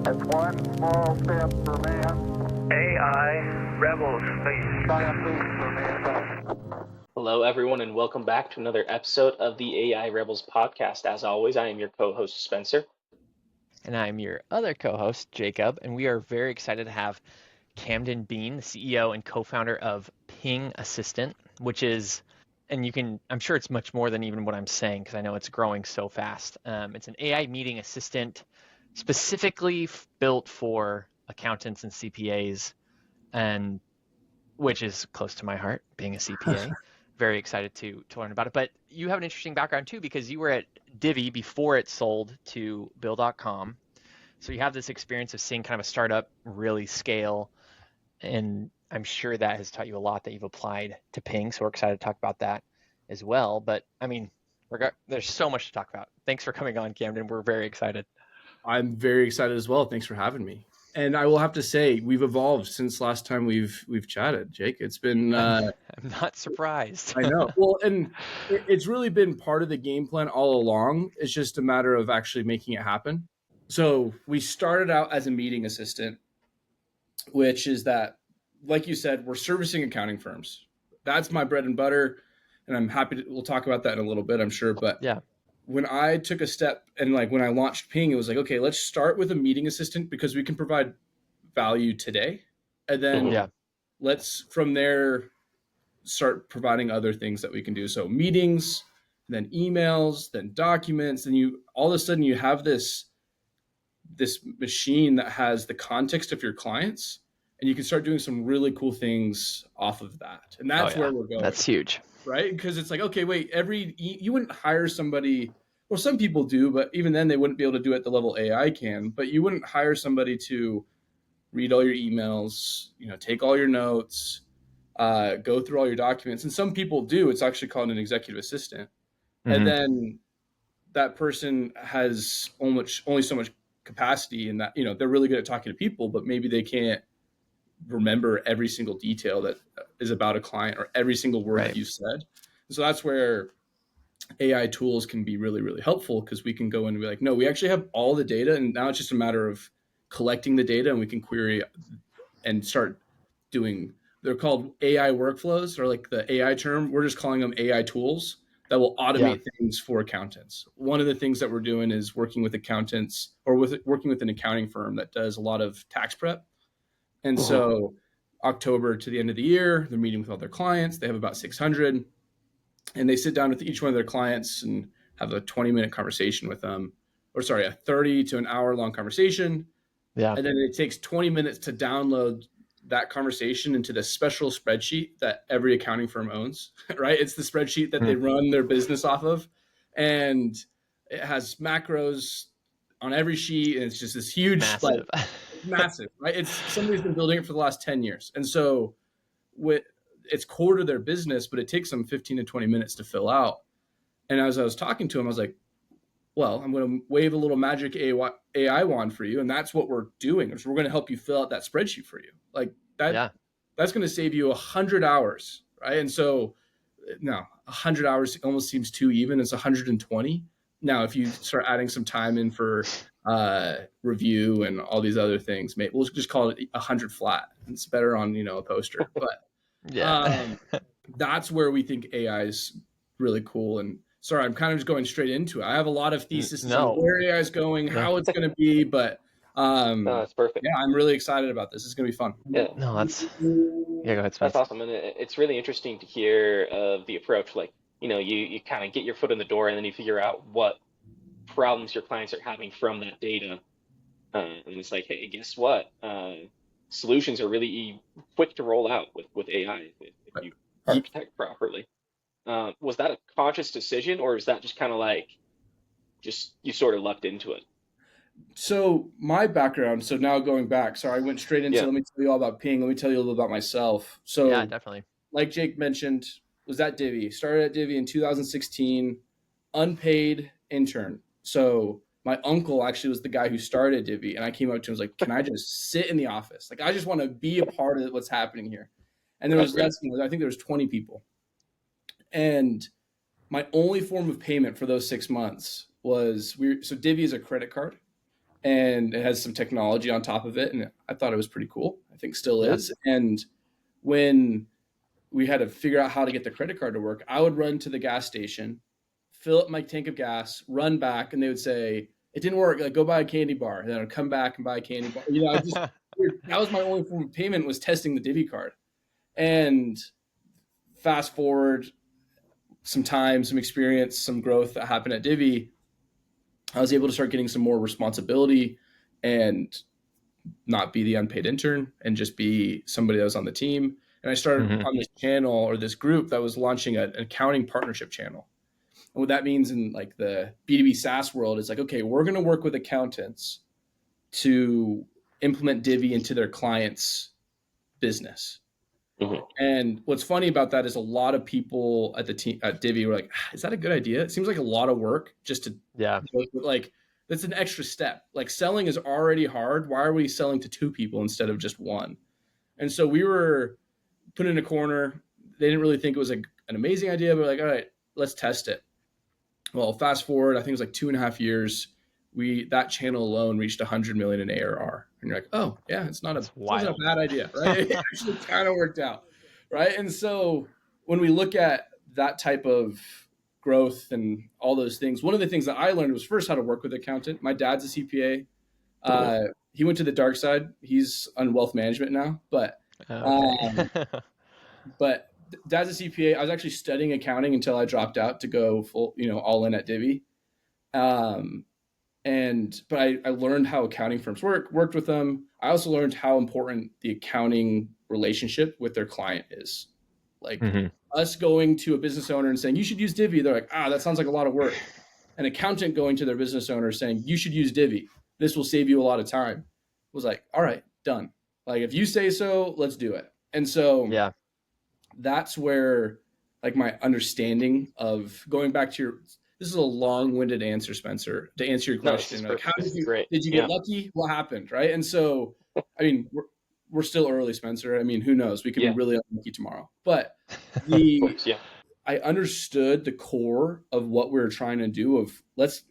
It's one small step for man. AI rebels, please. Giant leap for mankind. Hello, everyone, and welcome back to another episode of the AI Rebels podcast. As always, I am your co-host, Spencer. And I'm your other co-host, Jacob, and we are very excited to have Camden Bean, the CEO and co-founder of Ping Assistant, which is, and I'm sure it's much more than even what I'm saying because I know it's growing so fast. It's an AI meeting assistant specifically built for accountants and CPAs, and which is close to my heart, being a CPA. Very excited to learn about it. But you have an interesting background too, because you were at Divvy before it sold to Bill.com. So you have this experience of seeing kind of a startup really scale. And I'm sure that has taught you a lot that you've applied to Ping. So we're excited to talk about that as well. But I mean, there's so much to talk about. Thanks for coming on, Camden. We're very excited. I'm very excited as well. Thanks for having me. And I will have to say, we've evolved since last time we've chatted, Jake. It's been I'm not surprised. I know. Well, and it's really been part of the game plan all along. It's just a matter of actually making it happen. So we started out as a meeting assistant, which is that, like you said, we're servicing accounting firms. That's my bread and butter. And I'm happy we'll talk about that in a little bit, I'm sure. But yeah. When I took a step and when I launched Ping, it was like, okay, let's start with a meeting assistant because we can provide value today. And then let's from there start providing other things that we can do. So meetings, then emails, then documents, and all of a sudden you have this machine that has the context of your clients, and you can start doing some really cool things off of that. And that's where we're going. That's huge. Right? Because it's like, okay, wait, you wouldn't hire somebody, well, some people do, but even then they wouldn't be able to do it at the level AI can, but you wouldn't hire somebody to read all your emails, take all your notes, go through all your documents. And some people do. It's actually called an executive assistant. Mm-hmm. And then that person has only so much capacity in that, they're really good at talking to people, but maybe they can't remember every single detail that is about a client or every single word that you said. So that's where AI tools can be really, really helpful, because we can go in and be like, no, we actually have all the data, and now it's just a matter of collecting the data, and we can query and start doing, they're called AI workflows, or like the AI term, we're just calling them AI tools that will automate things for accountants. One of the things that we're doing is working with accountants, or working with an accounting firm that does a lot of tax prep. And so October to the end of the year, they're meeting with all their clients. They have about 600, and they sit down with each one of their clients and have a 20-minute conversation with them, a 30 to an hour long conversation. Yeah. And then it takes 20 minutes to download that conversation into the special spreadsheet that every accounting firm owns, right? It's the spreadsheet that they run their business off of. And it has macros on every sheet. And it's just this huge, massive, right? It's somebody's been building it for the last 10 years. And so it's core to their business, but it takes them 15 to 20 minutes to fill out. And as I was talking to him, I was like, well, I'm going to wave a little magic AI wand for you. And that's what we're doing, is we're going to help you fill out that spreadsheet for you. Like that, that's going to save you 100 hours. Right. And so now 100 hours almost seems too even. It's 120. Now, if you start adding some time in for review and all these other things, maybe we'll just call it 100 flat. It's better on, a poster, but that's where we think AI is really cool. And sorry, I'm kind of just going straight into it. I have a lot of theses on where AI is going, how it's going to be, but no, that's perfect. Yeah, I'm really excited about this. It's going to be fun. Yeah, no, go ahead, Spence. That's awesome, and it's really interesting to hear of the approach. Like, you kind of get your foot in the door, and then you figure out what problems your clients are having from that data, and it's like, hey, guess what? Solutions are really quick to roll out with AI if you architect properly. Was that a conscious decision, or is that just kind of like, you sort of lucked into it? So my background, so now going back, sorry, I went straight into, let me tell you all about Ping. Let me tell you a little about myself. So yeah, definitely. Like Jake mentioned, was at Divvy, started at Divvy in 2016, unpaid intern. So my uncle actually was the guy who started Divvy, and I came up to him and was like, can I just sit in the office? Like, I just want to be a part of what's happening here. And there was I think there was 20 people. And my only form of payment for those 6 months was so Divvy is a credit card. and it has some technology on top of it. And I thought it was pretty cool. I think still is. And when we had to figure out how to get the credit card to work, I would run to the gas station, fill up my tank of gas, run back, and they would say, it didn't work. Like, go buy a candy bar. And then I'd come back and buy a candy bar. You know, that was my only form of payment, was testing the Divvy card. And fast forward some time, some experience, some growth that happened at Divvy, I was able to start getting some more responsibility and not be the unpaid intern and just be somebody that was on the team. And I started on this channel, or this group that was launching an accounting partnership channel. And what that means in like the B2B SaaS world is like, okay, we're going to work with accountants to implement Divvy into their clients' business. And what's funny about that is a lot of people at the team at Divvy were like, is that a good idea? It seems like a lot of work just to like, that's an extra step. Like, selling is already hard. Why are we selling to 2 people instead of just 1? And so we were put in a corner. They didn't really think it was an amazing idea, but like, all right, let's test it. Well, fast forward, I think it was like 2.5 years. That channel alone reached 100 million in ARR. And you're like, oh yeah, it's not a bad idea, right? It actually kind of worked out, right? And so when we look at that type of growth and all those things, one of the things that I learned was first how to work with an accountant. My dad's a CPA. He went to the dark side. He's on wealth management now, but but dad's a CPA. I was actually studying accounting until I dropped out to go full, all in at Divvy. But I learned how accounting firms worked with them. I also learned how important the accounting relationship with their client is. Like us going to a business owner and saying, you should use Divvy. They're like, that sounds like a lot of work. An accountant going to their business owner saying, you should use Divvy. This will save you a lot of time. Was like, all right, done. Like, if you say so, let's do it. And so that's where like my understanding of going back to this is a long-winded answer, Spencer, to answer your question. Like, how did you get lucky? What happened? Right. And so, I mean, we're still early, Spencer. I mean, who knows? We could be really unlucky tomorrow. But I understood the core of what we were trying to do of let's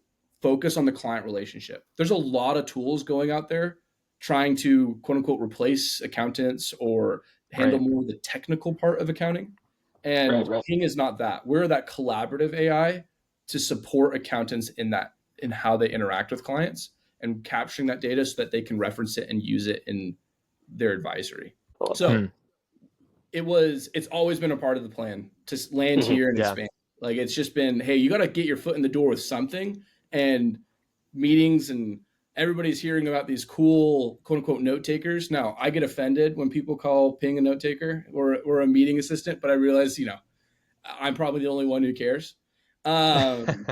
focus on the client relationship. There's a lot of tools going out there trying to quote unquote replace accountants or handle more of the technical part of accounting. And Ping is not that. We're that collaborative AI to support accountants in how they interact with clients and capturing that data so that they can reference it and use it in their advisory. So it's always been a part of the plan to land here and expand. Like, it's just been, hey, you got to get your foot in the door with something, and meetings, and everybody's hearing about these cool quote unquote note takers. Now, I get offended when people call Ping a note taker or a meeting assistant, but I realize, I'm probably the only one who cares. And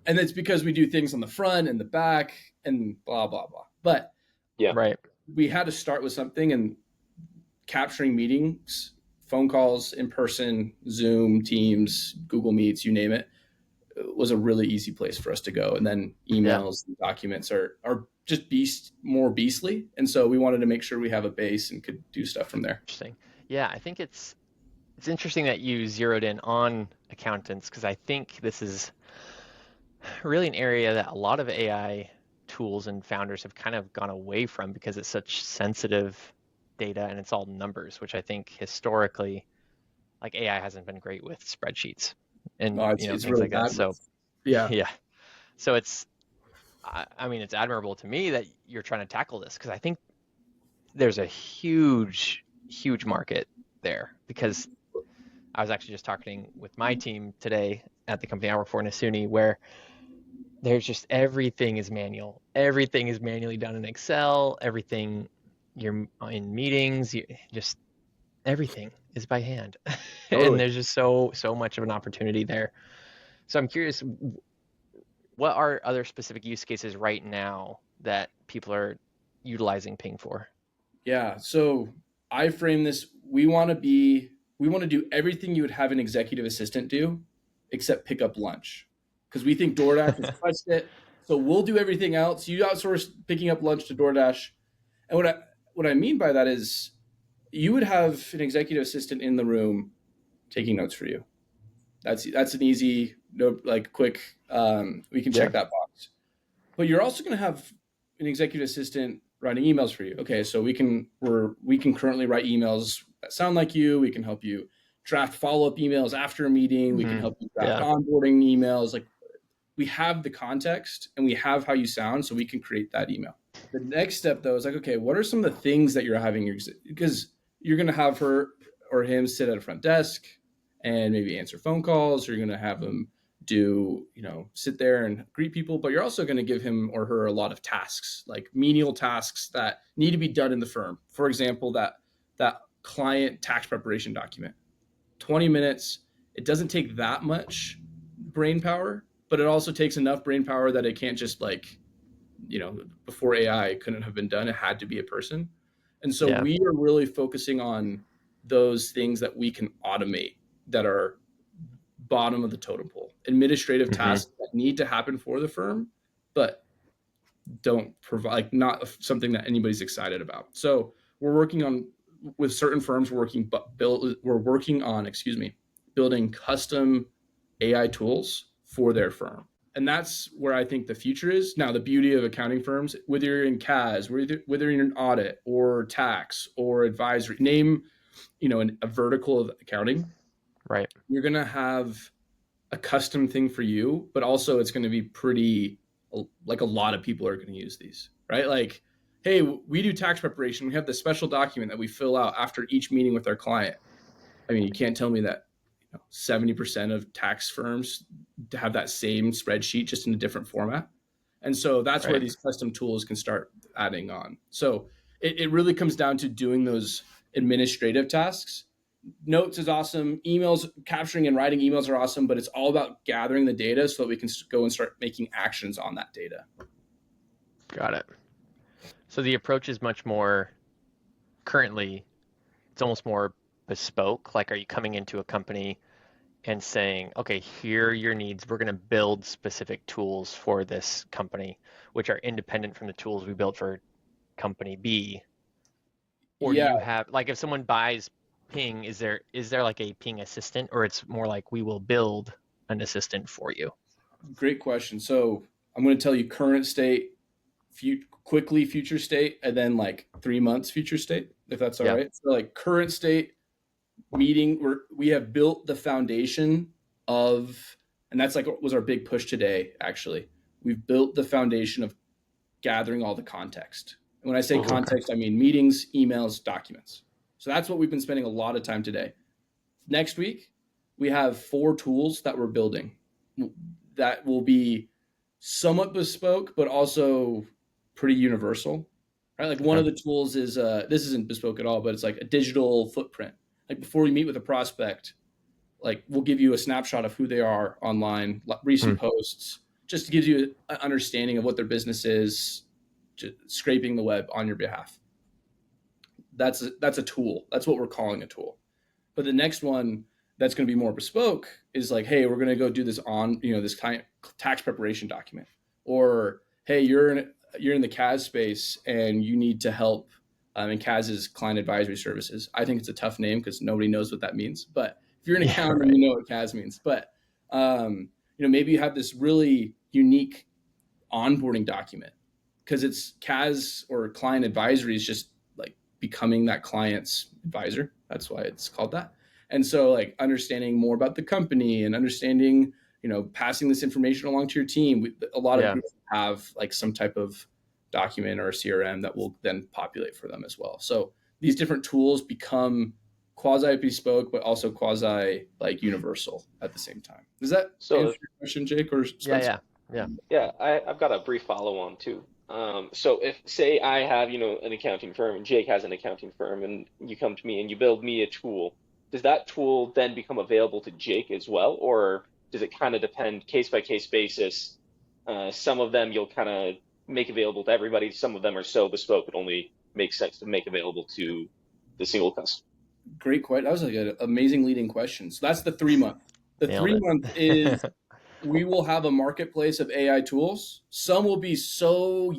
it's because we do things on the front and the back and blah, blah, blah. But we had to start with something, and capturing meetings, phone calls, in person, Zoom, Teams, Google Meets, you name it, was a really easy place for us to go. And then emails and documents are just more beastly. And so we wanted to make sure we have a base and could do stuff from there. Interesting. Yeah, I think it's interesting that you zeroed in on accountants, because I think this is really an area that a lot of AI tools and founders have kind of gone away from because it's such sensitive data and it's all numbers, which I think historically, like, AI hasn't been great with spreadsheets and it's things really like that. So so it's admirable to me that you're trying to tackle this, because I think there's a huge market there. Because I was actually just talking with my team today at the company I work for, Nasuni, where there's just everything is manual. Everything is manually done in Excel. Everything, you're in meetings, just everything is by hand. And there's just so much of an opportunity there. So I'm curious, what are other specific use cases right now that people are utilizing Ping for? Yeah. So I frame this, we want to do everything you would have an executive assistant do, except pick up lunch. Because we think DoorDash has crushed it. So we'll do everything else. You outsource picking up lunch to DoorDash. And what I mean by that is you would have an executive assistant in the room taking notes for you. That's an easy, quick, we can check that box. but you're also going to have an executive assistant writing emails for you. Okay, so we can currently write emails that sound like you. We can help you draft follow-up emails after a meeting. We can help you draft onboarding emails. Like, we have the context and we have how you sound, so we can create that email. The next step, though, is like, okay, what are some of the things that you're having because you're going to have her or him sit at a front desk and maybe answer phone calls. You're going to have them do, sit there and greet people, but you're also going to give him or her a lot of tasks, like menial tasks that need to be done in the firm. For example, that client tax preparation document, 20 minutes. It doesn't take that much brain power, but it also takes enough brain power that it can't just before AI, it couldn't have been done. It had to be a person. And so we are really focusing on those things that we can automate that are bottom of the totem pole, administrative tasks that need to happen for the firm, but don't provide, not something that anybody's excited about. So we're working on, with certain firms, building custom AI tools for their firm. And that's where I think the future is. Now, the beauty of accounting firms, whether you're in CAS, whether you're in audit or tax or advisory, name, a vertical of accounting, right? You're going to have a custom thing for you, but also it's going to be pretty, like, a lot of people are going to use these, right? Like, hey, we do tax preparation. We have this special document that we fill out after each meeting with our client. I mean, you can't tell me that 70% of tax firms have that same spreadsheet, just in a different format. And so that's where these custom tools can start adding on. So it really comes down to doing those administrative tasks. Notes is awesome. Emails, capturing and writing emails are awesome, but it's all about gathering the data so that we can go and start making actions on that data. Got it. So the approach is much more, currently, it's almost more bespoke. Like, are you coming into a company and saying, okay, here are your needs. We're going to build specific tools for this company, which are independent from the tools we built for company B? Or do you have, like, if someone buys Ping, is there like a Ping assistant, or it's more like we will build an assistant for you? Great question. So I'm going to tell you current state, quickly future state, and then like 3 months future state, if that's all right. So, like, current state meeting, we have built the foundation of, and that's like was our big push today. Actually, we've built the foundation of gathering all the context. And when I say context, I mean meetings, emails, documents. So that's what we've been spending a lot of time today. Next week, we have 4 tools that we're building that will be somewhat bespoke, but also pretty universal, right? Like, one of the tools is, this isn't bespoke at all, but it's like a digital footprint. Like, before we meet with a prospect, like, we'll give you a snapshot of who they are online, recent posts, just to give you an understanding of what their business is, just scraping the web on your behalf. That's a tool. That's what we're calling a tool. But the next one that's going to be more bespoke is like, hey, we're going to go do this on, this tax preparation document, or hey, you're in the CAS space and you need to help. And CAS is Client Advisory Services. I think it's a tough name because nobody knows what that means. But if you're an accountant, you know what CAS means. But maybe you have this really unique onboarding document because it's CAS, or Client Advisory is just like becoming that client's advisor. That's why it's called that. And so, like, understanding more about the company and understanding, passing this information along to your team. A lot of groups have like some type of document or a CRM that will then populate for them as well. So these different tools become quasi bespoke, but also quasi like universal at the same time. Does that answer your question, Jake, or Spencer? Yeah. I've got a brief follow on too. So if, say, I have, an accounting firm and Jake has an accounting firm, and you come to me and you build me a tool, does that tool then become available to Jake as well? Or does it kind of depend case by case basis? Some of them you'll kind of make available to everybody. Some of them are so bespoke it only makes sense to make available to the single customer. Great question. That was like an amazing leading question. So that's the 3 month. The 3 month is we will have a marketplace of AI tools. Some will be so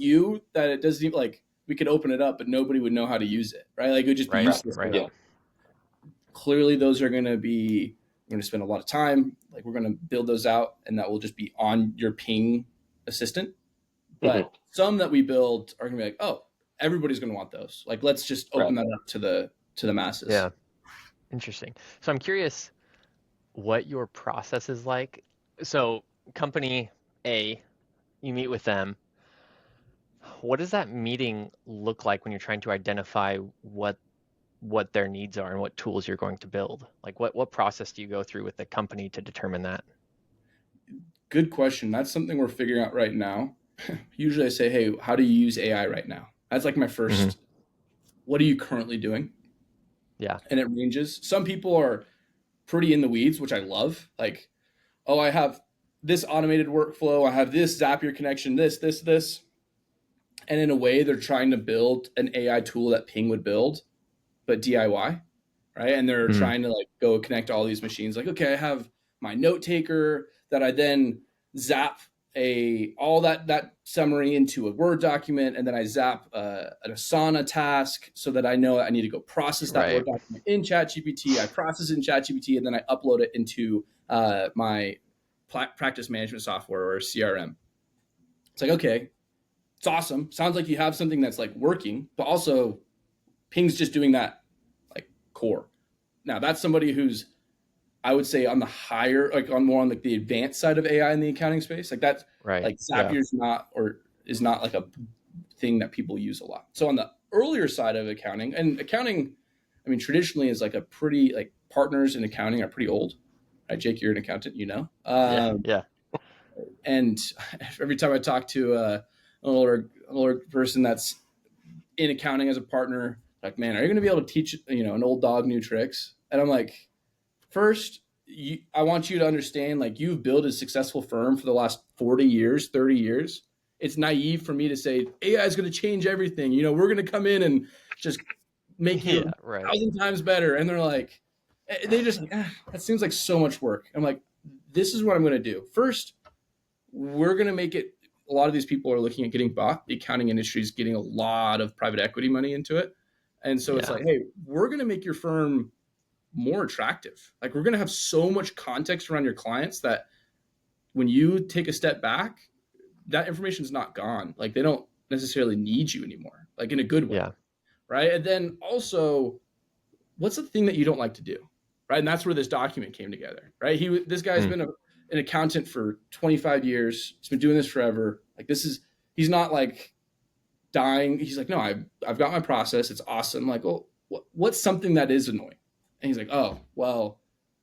that it doesn't even, like, we could open it up, but nobody would know how to use it, right? Like, it would just be useless. Yeah. Clearly, those are going to be, we're going to spend a lot of time. Like, we're going to build those out, and that will just be on your Ping assistant. but some that we build are going to be like, oh, everybody's going to want those. Like, let's just open that up to the masses. Yeah. Interesting. So I'm curious what your process is like. So company A, you meet with them. What does that meeting look like when you're trying to identify what their needs are and what tools you're going to build? Like what process do you go through with the company to determine that? Good question. That's something we're figuring out right now. Usually I say, hey, how do you use AI right now? That's like my first, what are you currently doing? Yeah. And it ranges. Some people are pretty in the weeds, which I love. Like, oh, I have this automated workflow. I have this Zapier connection, this. And in a way, they're trying to build an AI tool that Ping would build, but DIY, right? And they're trying to like go connect all these machines. Like, okay, I have my note taker that I then zap all that summary into a Word document, and then I zap an Asana task so that I know I need to go process that Word document in ChatGPT. I process it in ChatGPT, and then I upload it into my practice management software or CRM. It's like, okay, it's awesome. Sounds like you have something that's like working, but also Ping's just doing that like core. Now that's somebody who's, I would say, on the higher, like on more on like the advanced side of AI in the accounting space. Like that's like Zapier's not or is not like a thing that people use a lot. So on the earlier side of accounting, and accounting, I mean, traditionally is like a pretty like partners in accounting are pretty old. Right, Jake, you're an accountant, you know. Yeah. And every time I talk to an older person that's in accounting as a partner, like, man, are you going to be able to teach an old dog new tricks? And I'm like, first, I want you to understand, like, you've built a successful firm for the last 40 years, 30 years. It's naive for me to say AI is going to change everything. We're going to come in and just make you 1,000 times better. And they're like, they just that seems like so much work. I'm like, this is what I'm going to do. First, we're going to make it. A lot of these people are looking at getting bought. The accounting industry is getting a lot of private equity money into it. And so it's like, hey, we're going to make your firm more attractive. Like, we're going to have so much context around your clients that when you take a step back, that information is not gone. Like, they don't necessarily need you anymore, like in a good way. Right. And then also, what's the thing that you don't like to do? Right. And that's where this document came together. Right. This guy's been an accountant for 25 years. He's been doing this forever. Like, he's not like dying. He's like, no, I've got my process. It's awesome. Like, oh, what's something that is annoying? And he's like, oh, well,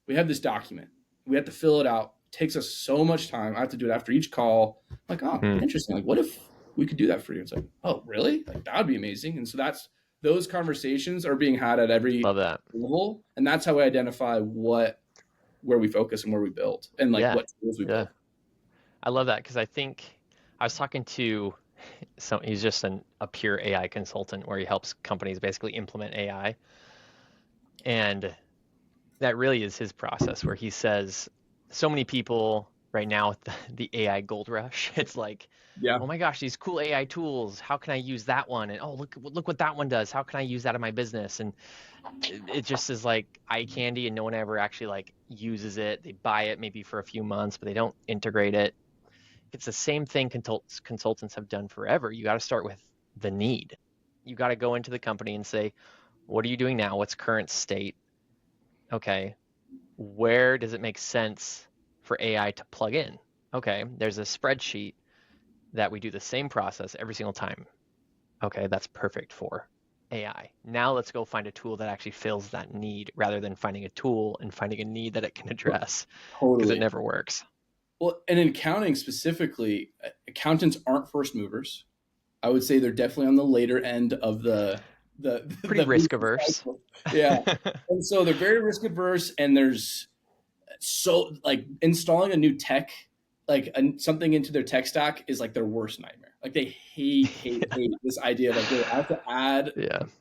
we have this document. We have to fill it out. It takes us so much time. I have to do it after each call. I'm like, oh, interesting. Like, what if we could do that for you? It's like, oh, really? Like, that would be amazing. And so those conversations are being had at every level. And that's how we identify where we focus and where we build and like what tools we build. I love that, because I think I was talking to he's just a pure AI consultant where he helps companies basically implement AI. And that really is his process, where he says so many people right now with the AI gold rush, it's like, oh my gosh, these cool AI tools, how can I use that one? And oh, look what that one does. How can I use that in my business? And it just is like eye candy, and no one ever actually like uses it. They buy it maybe for a few months, but they don't integrate it. It's the same thing consultants have done forever. You got to start with the need. You got to go into the company and say, what are you doing now? What's current state? Okay, where does it make sense for AI to plug in? Okay, there's a spreadsheet that we do the same process every single time. Okay, that's perfect for AI. Now let's go find a tool that actually fills that need, rather than finding a tool and finding a need that it can address, because it never works. Well, and in accounting specifically, accountants aren't first movers. I would say they're definitely on the later end of the pretty risk averse. Yeah. And so they're very risk averse, and there's so like installing a new tech, like something into their tech stack is like their worst nightmare. Like, they hate this idea of like, they have to add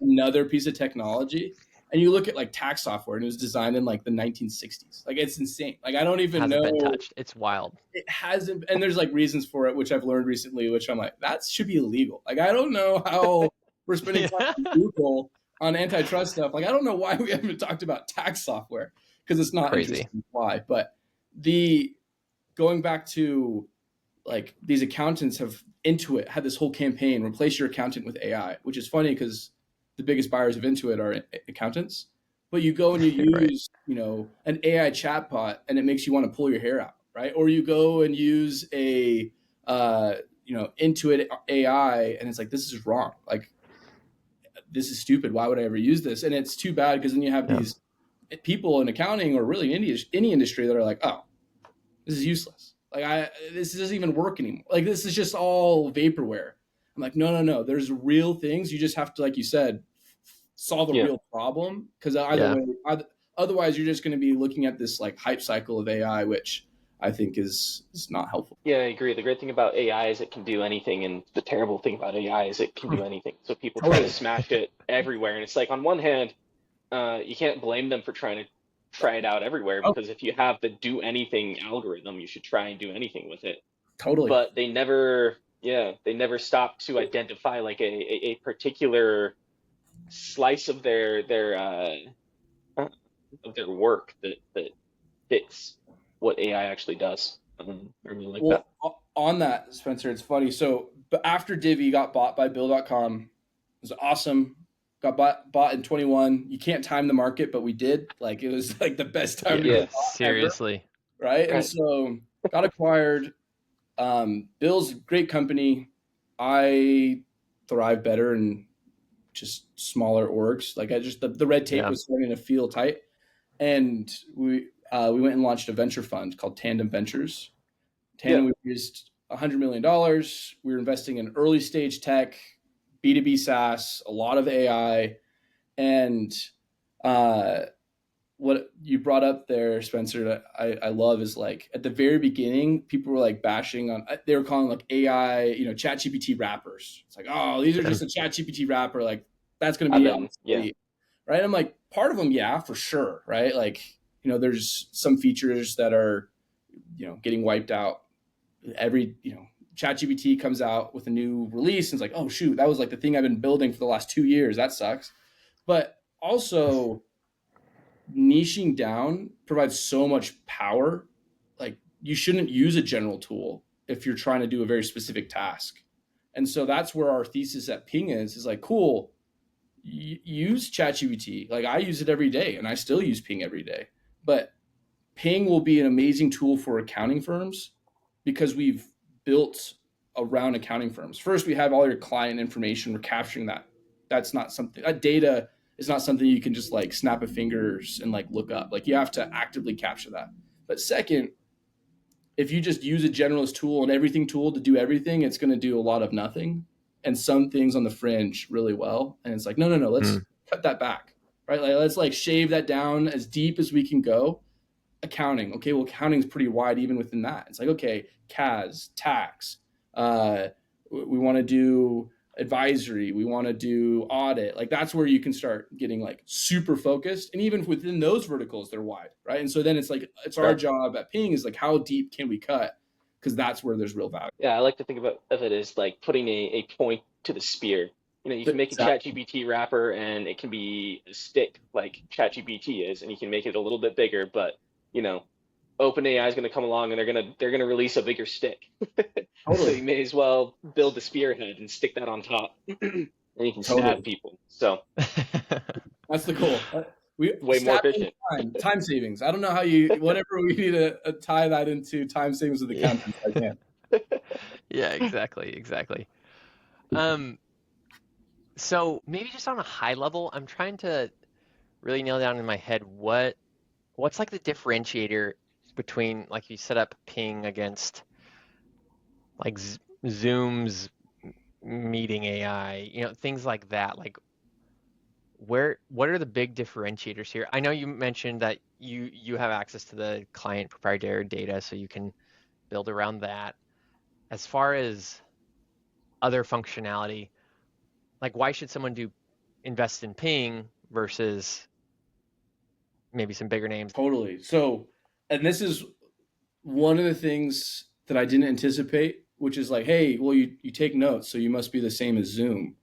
another piece of technology. And you look at like tax software, and it was designed in like the 1960s. Like, it's insane. Like, I don't even know. Hasn't been touched. It's wild. It hasn't. And there's like reasons for it, which I've learned recently, which I'm like, that should be illegal. Like, I don't know how we're spending time on Google on antitrust stuff. Like, I don't know why we haven't talked about tax software, because it's not crazy. Interesting why. But going back to like these accountants have Intuit had this whole campaign, replace your accountant with AI, which is funny because the biggest buyers of Intuit are accountants. But you go and you Right. use, an AI chatbot, and it makes you want to pull your hair out, right? Or you go and use a, Intuit AI, and it's like, this is wrong. Like, this is stupid. Why would I ever use this? And it's too bad because then you have Yeah. these people in accounting or really in any industry that are like, oh, this is useless. Like this doesn't even work anymore. Like this is just all vaporware. I'm like, no. There's real things. You just have to, like you said, solve a Yeah. real problem. Because Yeah. otherwise you're just going to be looking at this like hype cycle of AI, which I think is not helpful. Yeah, I agree. The great thing about AI is it can do anything, and the terrible thing about AI is it can do anything. So people try to Totally. smash it everywhere, and it's like on one hand, you can't blame them for trying to try it out everywhere Oh, because if you have the do anything algorithm, you should try and do anything with it. totally. But they never stop to identify like a particular slice of of their work that fits what AI actually does. I really like that. Well, on that, Spencer, it's funny. So, but after Divi got bought by Bill.com, it was awesome. Got bought in 21. You can't time the market, but we did. Like, it was like the best time to Yeah. get Yeah, bought ever. Seriously. Right. And right. so got acquired. Bill's a great company. I thrive better in just smaller orgs. Like, the red tape Yeah. was starting to feel tight. And we went and launched a venture fund called Tandem Ventures. Yeah, Tandem, we raised $100 million. We were investing in early stage tech, B2B SaaS, a lot of AI. And uh, what you brought up there, Spencer, that I love is like at the very beginning, people were like bashing on, they were calling like AI, ChatGPT wrappers. It's like, oh, these are Yeah. just a ChatGPT wrapper. Like that's going to I've be been yeah. obsolete, right? I'm like, part of them, yeah, for sure, right? Like, there's some features that are, getting wiped out every ChatGPT comes out with a new release and it's like, oh shoot, that was like the thing I've been building for the last 2 years. That sucks. But also niching down provides so much power. Like you shouldn't use a general tool if you're trying to do a very specific task. And so that's where our thesis at Ping is like, cool, use ChatGPT. Like I use it every day and I still use Ping every day. But Ping will be an amazing tool for accounting firms because we've built around accounting firms. First, we have all your client information. We're capturing that. That's not something, that data is not something you can just like snap of fingers and like look up. Like you have to actively capture that. But second, if you just use a generalist tool and everything tool to do everything, it's going to do a lot of nothing and some things on the fringe really well. And it's like, no, let's cut that back, right? Like, let's like shave that down as deep as we can go. Accounting. Okay, well, accounting is pretty wide even within that. It's like, okay, CAS, tax. We want to do advisory. We want to do audit. Like that's where you can start getting like super focused. And even within those verticals, they're wide, right? And so then it's like, it's our Right. job at Ping is like, how deep can we cut? Because that's where there's real value. Yeah, I like to think of it as like putting a point to the spear. You can make a Exactly. ChatGPT wrapper and it can be a stick like ChatGPT is, and you can make it a little bit bigger, but you know, OpenAI is going to come along and they're gonna release a bigger stick. So Totally. you may as well build the spearhead and stick that on top, and you can stab Totally. people. So That's the goal. We way more stabbing efficient. time savings. I don't know how whatever we need to tie that into time savings with Yeah. accountants. I can't. Yeah, exactly. Um, so maybe just on a high level, I'm trying to really nail down in my head what's like the differentiator between like you set up Ping against like Zoom's meeting AI, things like that. Like what are the big differentiators here? I know you mentioned that you have access to the client proprietary data, so you can build around that. As far as other functionality, like why should someone invest in Ping versus maybe some bigger names? Totally. So, and this is one of the things that I didn't anticipate, which is like, hey, well, you take notes, so you must be the same as Zoom.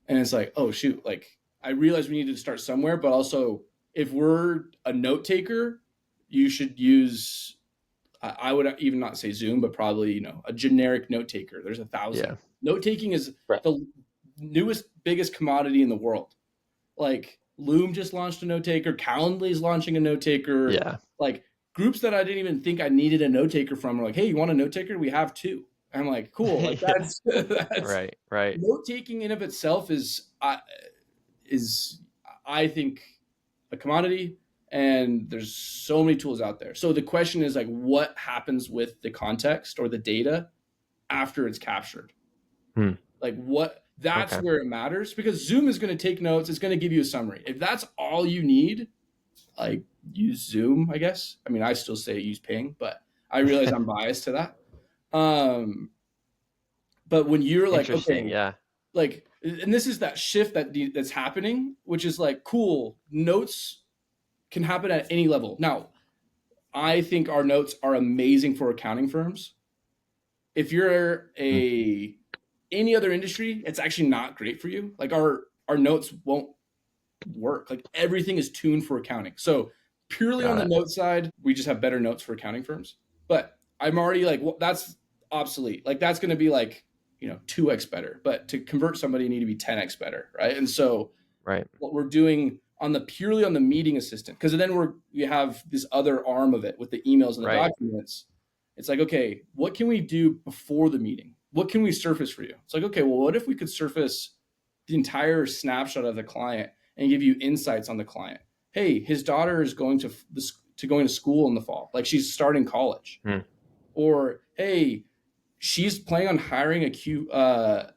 And it's like, oh shoot, like I realized we needed to start somewhere, but also if we're a note taker, you should use I would even not say Zoom, but probably, a generic note taker. There's 1,000. Yeah. Note taking is Right. the newest, biggest commodity in the world. Like Loom just launched a note taker. Calendly's launching a note taker. Yeah. Like groups that I didn't even think I needed a note taker from are like, hey, you want a note taker? We have two. I'm like, cool. Like Yeah. that's Right. note taking in of itself is I think a commodity, and there's so many tools out there. So the question is like, what happens with the context or the data after it's captured? Like that's Okay. where it matters, because Zoom is going to take notes. It's going to give you a summary. If that's all you need, like use Zoom, I guess. I mean, I still say use Ping, but I realize I'm biased to that. But when you're like, Interesting. okay, Yeah. like, and this is that shift that's happening, which is like, cool, notes can happen at any level. Now, I think our notes are amazing for accounting firms. If you're any other industry, it's actually not great for you. Like our notes won't work. Like everything is tuned for accounting. So purely on the note side, we just have better notes for accounting firms. But I'm already like, well, that's obsolete. Like that's going to be like, 2x better. But to convert somebody, you need to be 10x better, right? And so what we're doing purely on the meeting assistant, because then we have this other arm of it with the emails and the documents. It's like, okay, what can we do before the meeting? What can we surface for you? It's like, okay, well, what if we could surface the entire snapshot of the client and give you insights on the client? Hey, his daughter is going to school in the fall, like she's starting college, or hey, she's planning on hiring a CMO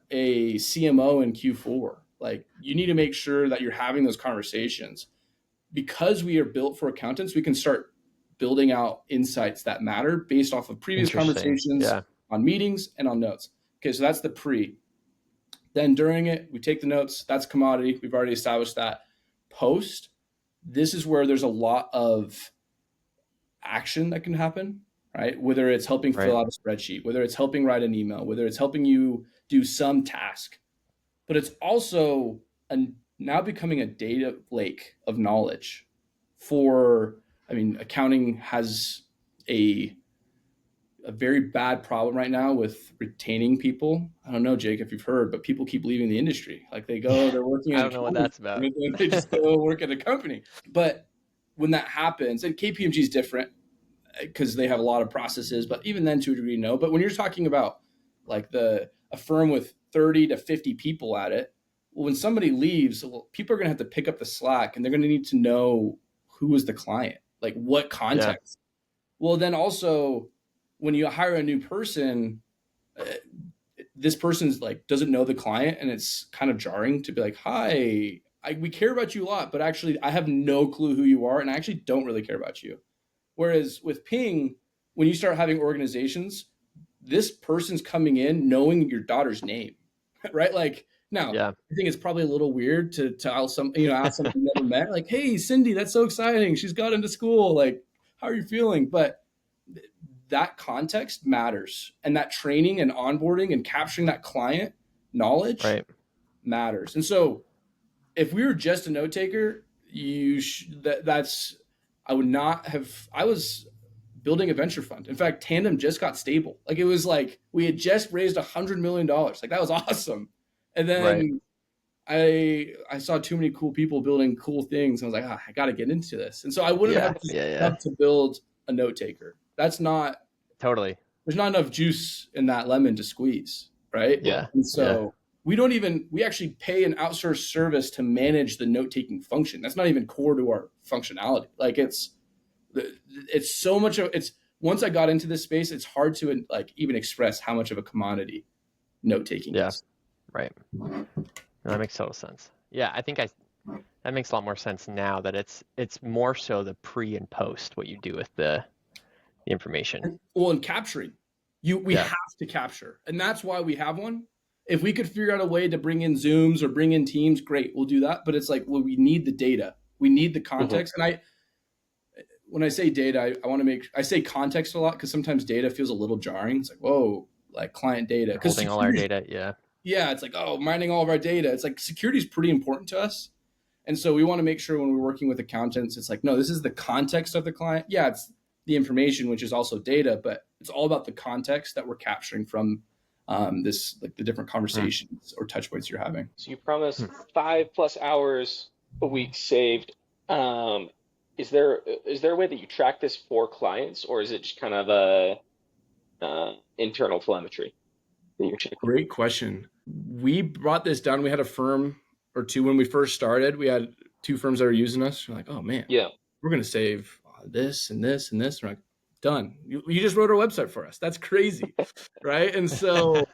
in Q4. Like you need to make sure that you're having those conversations, because we are built for accountants. We can start building out insights that matter based off of previous conversations on meetings and on notes. Okay, so that's the pre. Then during it, we take the notes. That's commodity. We've already established that. Post, this is where there's a lot of action that can happen, right? Whether it's helping fill out a spreadsheet, whether it's helping write an email, whether it's helping you do some task. But it's also now becoming a data lake of knowledge accounting has a very bad problem right now with retaining people. I don't know, Jake, if you've heard, but people keep leaving the industry. Like they're working. I don't know what that's about. They just go work at a company. But when that happens, and KPMG is different because they have a lot of processes, but even then to a degree, no. But when you're talking about like a firm with 30 to 50 people at it, well, when somebody leaves, people are going to have to pick up the slack, and they're going to need to know who was the client, like what context. Well, then also when you hire a new person, this person's like doesn't know the client, and it's kind of jarring to be like, hi, we care about you a lot, but actually I have no clue who you are, and I actually don't really care about you. Whereas with Ping, when you start having organizations, this person's coming in knowing your daughter's name, right? Like now, I think it's probably a little weird to ask something you never met, like, hey, Cindy, that's so exciting. She's got into school. Like, how are you feeling? But that context matters, and that training and onboarding and capturing that client knowledge matters. And so if we were just a note taker, I would not have, I was building a venture fund. In fact, Tandem just got stable. Like it was like, we had just raised $100 million. Like that was awesome. And then I saw too many cool people building cool things. And I was like, I got to get into this. And so I wouldn't have to build a note taker. That's not totally. There's not enough juice in that lemon to squeeze, right? Yeah. And so we actually pay an outsourced service to manage the note-taking function. That's not even core to our functionality. Like it's so much of it's, once I got into this space, it's hard to like even express how much of a commodity note-taking is. Right. No, that makes total sense. Yeah, I think that makes a lot more sense now that it's more so the pre and post, what you do with the information. Well, and capturing, we have to capture, and that's why we have one. If we could figure out a way to bring in Zooms or bring in Teams, great, we'll do that. But it's like, well, we need the data, we need the context. And when I say data, I say context a lot, because sometimes data feels a little jarring. It's like, whoa, like client data, because holding all our data, yeah, it's like, oh, mining all of our data. It's like security is pretty important to us. And so we want to make sure when we're working with accountants, it's like, no, this is the context of the client. Yeah, it's the information, which is also data, but it's all about the context that we're capturing from this, like the different conversations or touch points you're having. So you promised 5+ hours a week saved. Um, is there a way that you track this for clients, or is it just kind of a internal telemetry that you're checking? Great question. We brought this down. We had a firm or two when we first started. We had two firms that were using us. We're like, oh man, Yeah. we're going to save this and this and this. We're like, done. You just wrote our website for us. That's crazy. Right. And so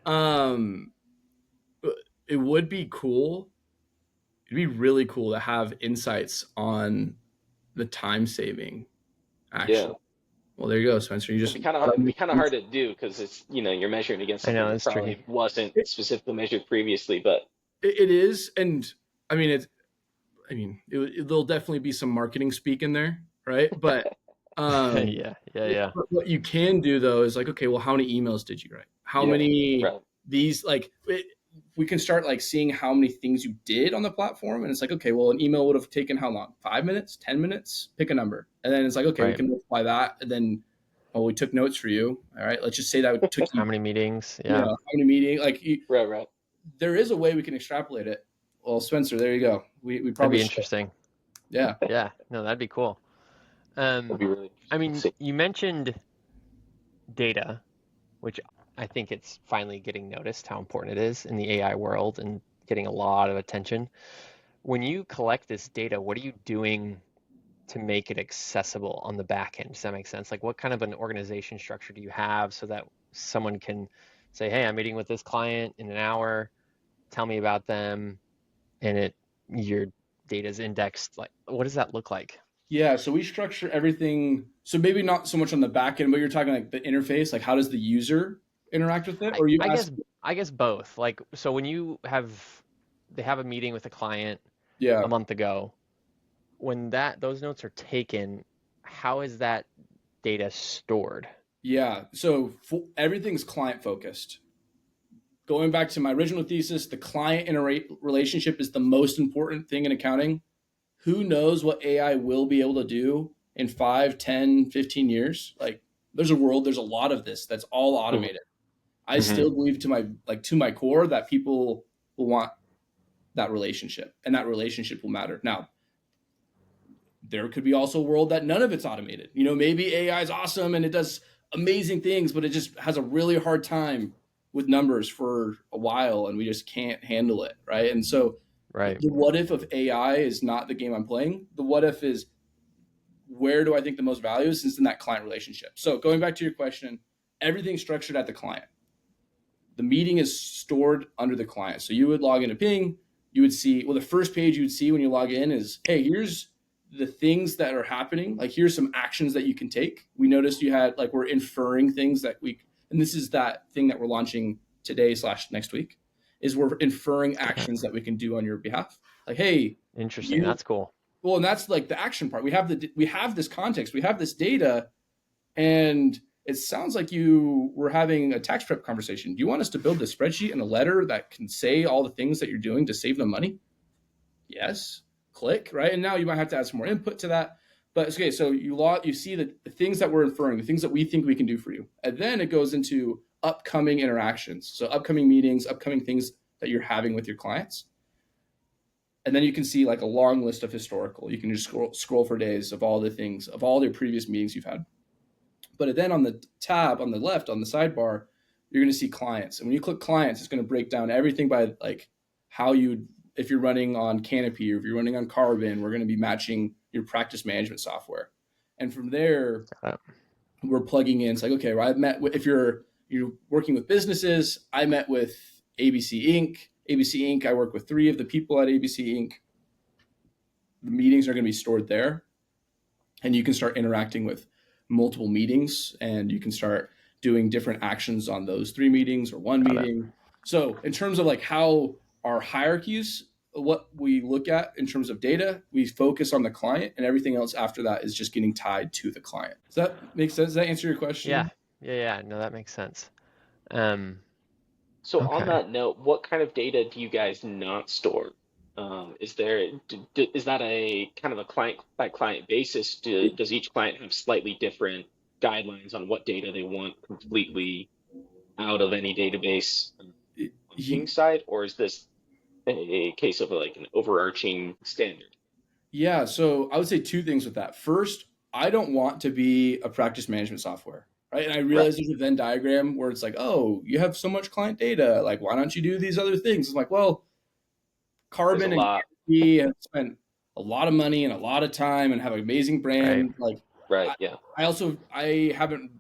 um, it would be cool. It'd be really cool to have insights on the time saving actually. Yeah. Well, there you go, Spencer. You It'd just be kind of hard to do because it's, you're measuring against I something know, that it's probably tricky. wasn't specifically measured previously, but it is, and I mean there'll definitely be some marketing speak in there, right? But Yeah. what you can do though is like, okay, well, how many emails did you write? How yeah, many right. these we can start like seeing how many things you did on the platform, and it's like, okay, well, an email would have taken how long? 5 minutes, 10 minutes, pick a number, and then it's like, okay, we Right. can multiply that, and then, oh, we took notes for you. All right, let's just say that it took you, How many meetings? you know, Yeah. how many meetings? Like, Right. there is a way we can extrapolate it. Well, Spencer, there you go. We That'd probably be should. interesting. Yeah. Yeah. No, that'd be cool. That'd be really I interesting mean, to see. you mentioned data, which I think it's finally getting noticed how important it is in the AI world and getting a lot of attention. When you collect this data, what are you doing to make it accessible on the back end? Does that make sense? Like, what kind of an organization structure do you have so that someone can say, hey, I'm meeting with this client in an hour, tell me about them, and your data's indexed? Like, what does that look like? Yeah, so we structure everything. So maybe not so much on the back end, but you're talking like the interface, like how does the user interact with it? I, Or you I ask, guess I guess both. Like, so when they have a meeting with a client yeah, a month ago, when those notes are taken, how is that data stored? yeah. So everything's client focused. Going back to my original thesis, the client relationship is the most important thing in accounting. Who knows what AI will be able to do in 5, 10, 15 years? Like there's a lot of this that's all automated. I Mm-hmm. still believe to my core that people will want that relationship, and that relationship will matter. Now, there could be also a world that none of it's automated. Maybe AI is awesome and it does amazing things, but it just has a really hard time with numbers for a while and we just can't handle it, right? And so Right. the what if of AI is not the game I'm playing. The what if is, where do I think the most value is in that client relationship? So going back to your question, everything's structured at the client. The meeting is stored under the client. So you would log into Ping, you would see, well, the first page you would see when you log in is, hey, here's the things that are happening. Like, here's some actions that you can take. We noticed you had, like, we're inferring things and this is that thing that we're launching today/next week, is we're inferring actions that we can do on your behalf. Like, hey, Interesting. That's cool. well, and that's like the action part. We have this context, we have this data, and it sounds like you were having a tax prep conversation. Do you want us to build a spreadsheet and a letter that can say all the things that you're doing to save them money? Yes. Click, right? And now you might have to add some more input to that. But okay, so you see the things that we're inferring, the things that we think we can do for you. And then it goes into upcoming interactions. So upcoming meetings, upcoming things that you're having with your clients. And then you can see like a long list of historical. You can just scroll for days of all the things, of all the previous meetings you've had. But then on the tab on the left, on the sidebar, you're going to see clients. And when you click clients, it's going to break down everything by like how if you're running on Canopy or if you're running on Carbon, we're going to be matching your practice management software. And from there, we're plugging in. It's like, okay, well, if you're working with businesses, I met with ABC Inc. ABC Inc. I work with 3 of the people at ABC Inc. The meetings are going to be stored there. And you can start interacting with multiple meetings and you can start doing different actions on those 3 meetings or one meeting. So in terms of like how our hierarchies, what we look at in terms of data, we focus on the client and everything else after that is just getting tied to the client. Does that make sense? Does that answer your question? Yeah. No, that makes sense. So on Okay. that note, what kind of data do you guys not store Is there is that a kind of a client by client basis? Does each client have slightly different guidelines on what data they want completely out of any database on Ping side, or is this a case of like an overarching standard? Yeah, so I would say two things with that. First, I don't want to be a practice management software, right? And I Right. realize there's a Venn diagram where it's like, oh, you have so much client data. Like, why don't you do these other things? I'm like, well, There's a Carbon and lot. Canopy have spent a lot of money and a lot of time and have an amazing Right. brand. Like, Right. I, Yeah. I haven't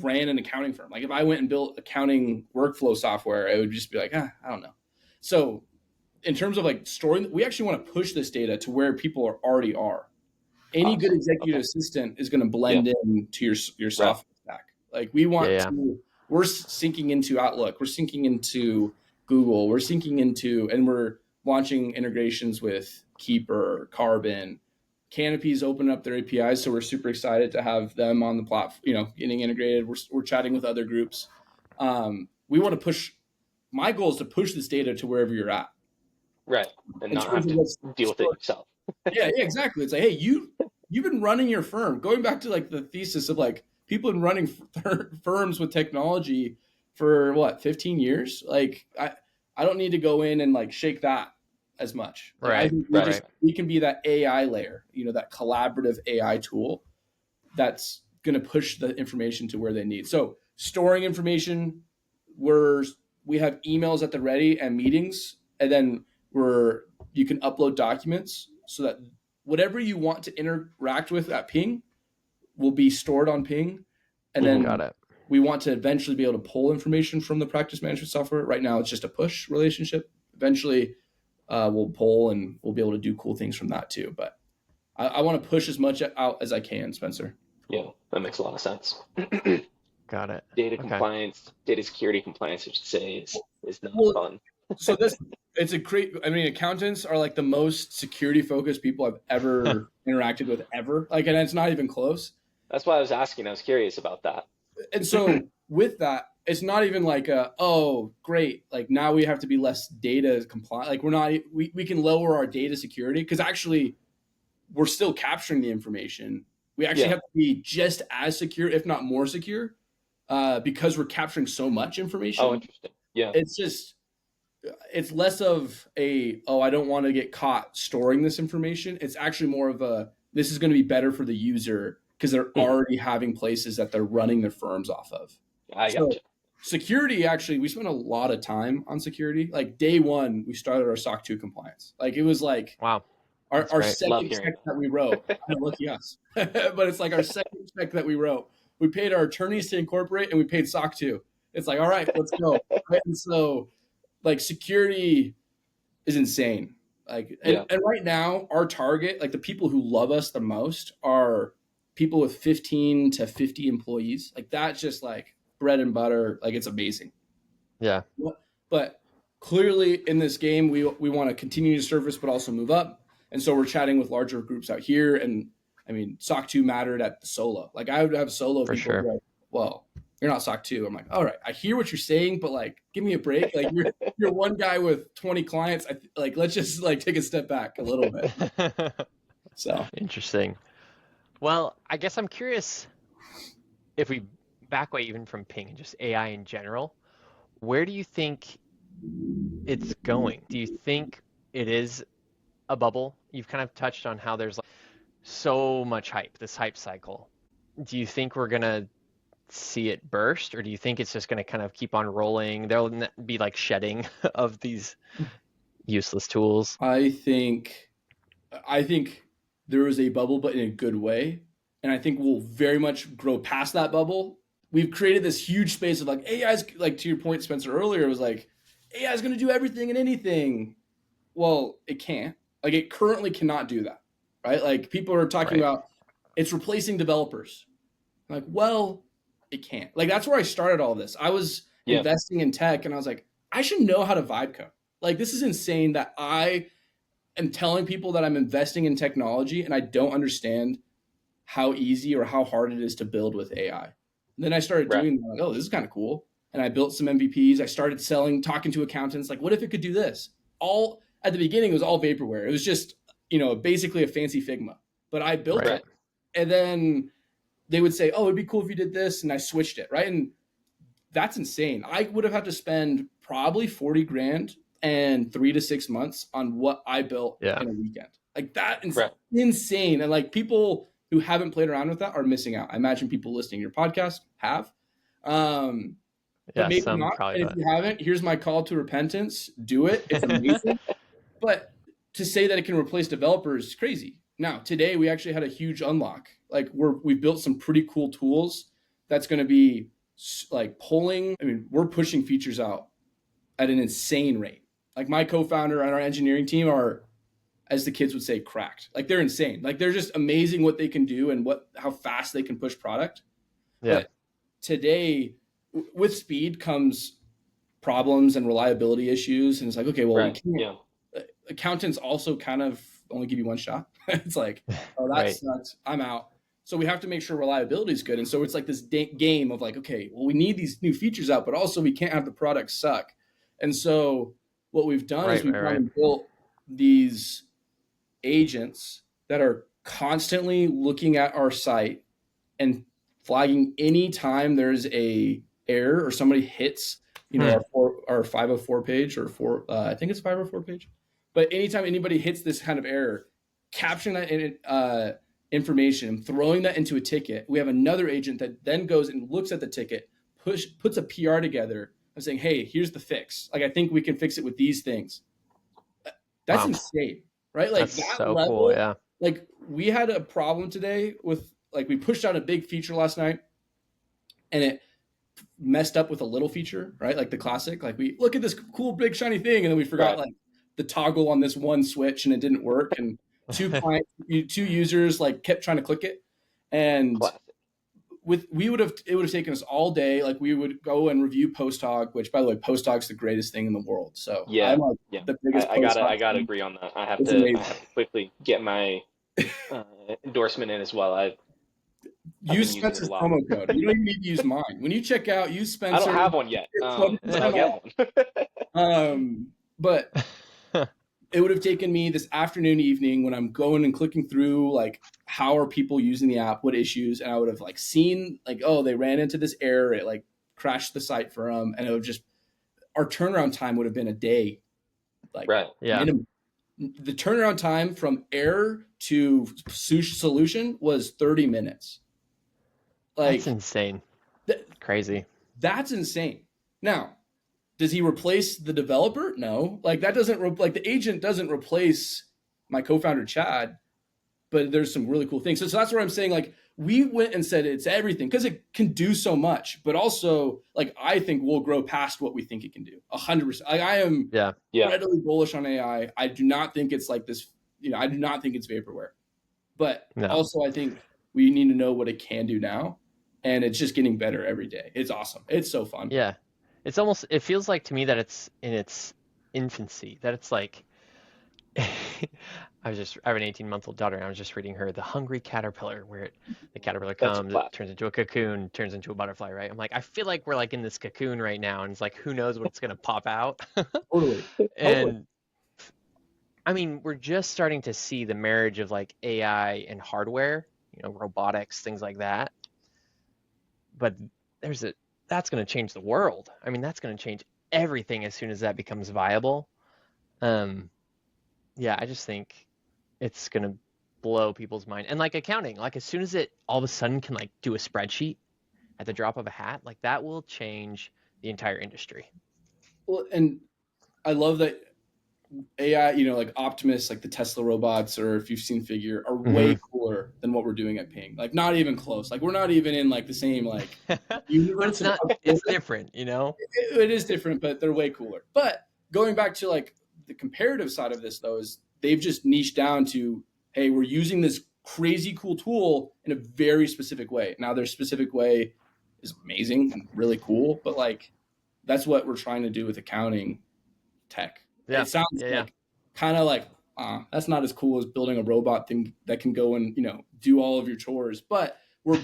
ran an accounting firm. Like, if I went and built accounting workflow software, it would just be like, I don't know. So in terms of like storing, we actually want to push this data to where people already are. Any good Awesome. executive Okay. assistant is going to Yeah. blend in to your Right. software stack. Like we want Yeah. to, we're syncing into Outlook, we're syncing into Google, we're syncing into, and we're launching integrations with Keeper, Carbon. Canopy's opening up their APIs, so we're super excited to have them on the platform. Getting integrated. We're chatting with other groups. We want to push. My goal is to push this data to wherever you're at. Right. And In not terms have of to what's deal with it stored. yourself. Yeah, exactly. It's like, hey, you've been running your firm. Going back to like the thesis of like people have been running firms with technology for what 15 years. Like I don't need to go in and like shake that as much. Like I Right. think Right. we can be that AI layer, that collaborative AI tool that's going to push the information to where they need. So storing information, we have emails at the ready and meetings, and then you can upload documents so that whatever you want to interact with at Ping will be stored on Ping, and Mhm. Got then it. we want to eventually be able to pull information from the practice management software. Right now, it's just a push relationship. Eventually, we'll pull and we'll be able to do cool things from that too. But I want to push as much out as I can, Spencer. Yeah. That makes a lot of sense. Got it. Data Okay. compliance, data security compliance, I should say, is not Well, fun. so it's a great. I mean, accountants are like the most security focused people I've ever interacted with ever. Like, and it's not even close. That's why I was asking. I was curious about that. And so with that, it's not even like oh great, like now we have to be less data compliant. Like we can lower our data security because actually we're still capturing the information. We actually Yeah. have to be just as secure, if not more secure, because we're capturing so much information. Oh, interesting. Yeah. It's less of I don't want to get caught storing this information. It's actually more of this is going to be better for the user because they're already having places that they're running their firms off of. I So gotcha. security, actually, we spent a lot of time on security. Like day one, we started our SOC 2 compliance. Like it was like Wow. our That's great. Love second hearing check that we wrote. Lucky us. But it's like our second check that we wrote. We paid our attorneys to incorporate and we paid SOC 2. It's like, all right, let's go. Right? And so like security is insane. Like Yeah. and right now our target, like the people who love us the most are people with 15 to 50 employees. Like that's just like bread and butter. Like it's amazing. Yeah. But clearly in this game we want to continue to service but also move up. And so we're chatting with larger groups out here. And I mean SOC 2 mattered at the solo. Like I would have solo For people sure. be like, well, you're not SOC 2. I'm like, all right, I hear what you're saying, but like give me a break. Like you're one guy with 20 clients. Like let's just like take a step back a little bit. So Interesting. Well, I guess I'm curious if we back away even from Ping and just AI in general, where do you think it's going? Do you think it is a bubble? You've kind of touched on how there's like so much hype, this hype cycle. Do you think we're gonna see it burst, or do you think it's just gonna kind of keep on rolling? There'll be like shedding of these useless tools. I think there is a bubble, but in a good way. And I think we'll very much grow past that bubble. We've created this huge space of like AI's, like to your point, Spencer, earlier, was like AI is going to do everything and anything. Well, it can't. Like it currently cannot do that, right? Like people are talking Right. about it's replacing developers. I'm like, well, it can't. Like that's where I started all this. I was Yeah. investing in tech, and I was like, I should know how to vibe code. Like this is insane that I am telling people that I'm investing in technology and I don't understand how easy or how hard it is to build with AI. And then I started Right. doing like, oh, this is kind of cool. And I built some MVPs. I started selling, talking to accountants, like, what if it could do this? at the beginning, it was all vaporware. It was just, basically a fancy Figma. But I built Right. it, and then they would say, "Oh, it'd be cool if you did this," and I switched it, right? And that's insane. I would have had to spend probably 40 grand and 3 to 6 months on what I built Yeah. in a weekend. Like that is Right. insane. And like people who haven't played around with that are missing out. I imagine people listening to your podcast have. But Yeah, maybe some not. probably, And if but you haven't, here's my call to repentance. Do it. It's amazing. But to say that it can replace developers is crazy. Now, today we actually had a huge unlock. Like we've built some pretty cool tools that's going to be like pulling. I mean, we're pushing features out at an insane rate. Like my co-founder and our engineering team are, as the kids would say, cracked. Like they're insane. Like they're just amazing what they can do and how fast they can push product. yeah. But today, with speed comes problems and reliability issues, and it's like, okay, well, Right. we can't. Yeah. Accountants also kind of only give you one shot. It's like, oh, that Right. sucks. I'm out. So we have to make sure reliability is good. And so it's like this game of like, okay, well, we need these new features out, but also we can't have the product suck. And so what we've done is Right, we've right, gone and built these agents that are constantly looking at our site and flagging anytime there's a error or somebody hits, our 504 page or I think it's 504 page. But anytime anybody hits this kind of error, capturing that information, throwing that into a ticket, we have another agent that then goes and looks at the ticket, puts a PR together of saying, hey, here's the fix. Like, I think we can fix it with these things. That's Wow. insane, right? Like That's that so level, cool. Yeah. like we had a problem today with, like, we pushed out a big feature last night and it messed up with a little feature, right? Like the classic, like we look at this cool big shiny thing and then we forgot like the toggle on this one switch and it didn't work. And two users like kept trying to click it. And Classic. it would have taken us all day. Like we would go and review Posthog, which by the way, Posthog's the greatest thing in the world. So Yeah, I'm like yeah. the biggest I gotta Posthog fan. agree on that. I have It's to amazing. quickly get my endorsement in as well. I've been Use using it a Spencer's lot. promo code. You don't even need to use mine. When you check out, use I Spencer. don't have one yet. But I'll get one. But it would have taken me this afternoon, evening when I'm going and clicking through like how are people using the app, what issues, and I would have like seen like, oh, they ran into this error, it like crashed the site for them, and it would just, our turnaround time would have been a day, like Right. Yeah. minimum. The turnaround time from error to solution was 30 minutes. Like That's insane. Crazy. that's insane. Now, does he replace the developer? No. Like that doesn't like the agent doesn't replace my co-founder Chad, but there's some really cool things. So that's where I'm saying, like, we went and said it's everything because it can do so much, but also like I think we'll grow past what we think it can do 100%. I am Yeah. incredibly bullish on AI. I do not think it's like this, I do not think it's vaporware, but No. also I think we need to know what it can do now. And it's just getting better every day. It's awesome. It's so fun. Yeah. It feels like to me that it's in its infancy, that it's like, I have an 18-month-old daughter, and I was just reading her The Hungry Caterpillar, where the caterpillar That's comes, classic. it turns into a cocoon, turns into a butterfly, right? I'm like, I feel like we're like in this cocoon right now, and it's like, who knows what's going to pop out? Totally. And I mean, we're just starting to see the marriage of like AI and hardware, robotics, things like that. But that's going to change the world. I mean, that's going to change everything as soon as that becomes viable. Yeah, I just think it's going to blow people's mind. And like accounting, like as soon as it all of a sudden can like do a spreadsheet at the drop of a hat, like that will change the entire industry. Well, and I love that AI, like Optimus, like the Tesla robots, or if you've seen Figure, are way cooler than what we're doing at Ping. Like not even close. Like we're not even in like the same like universe. It's different, It is different, but they're way cooler. But going back to like the comparative side of this though, is they've just niched down to, hey, we're using this crazy cool tool in a very specific way. Now their specific way is amazing and really cool, but like that's what we're trying to do with accounting tech. Yeah. It sounds like kind of like that's not as cool as building a robot thing that can go and do all of your chores. But we're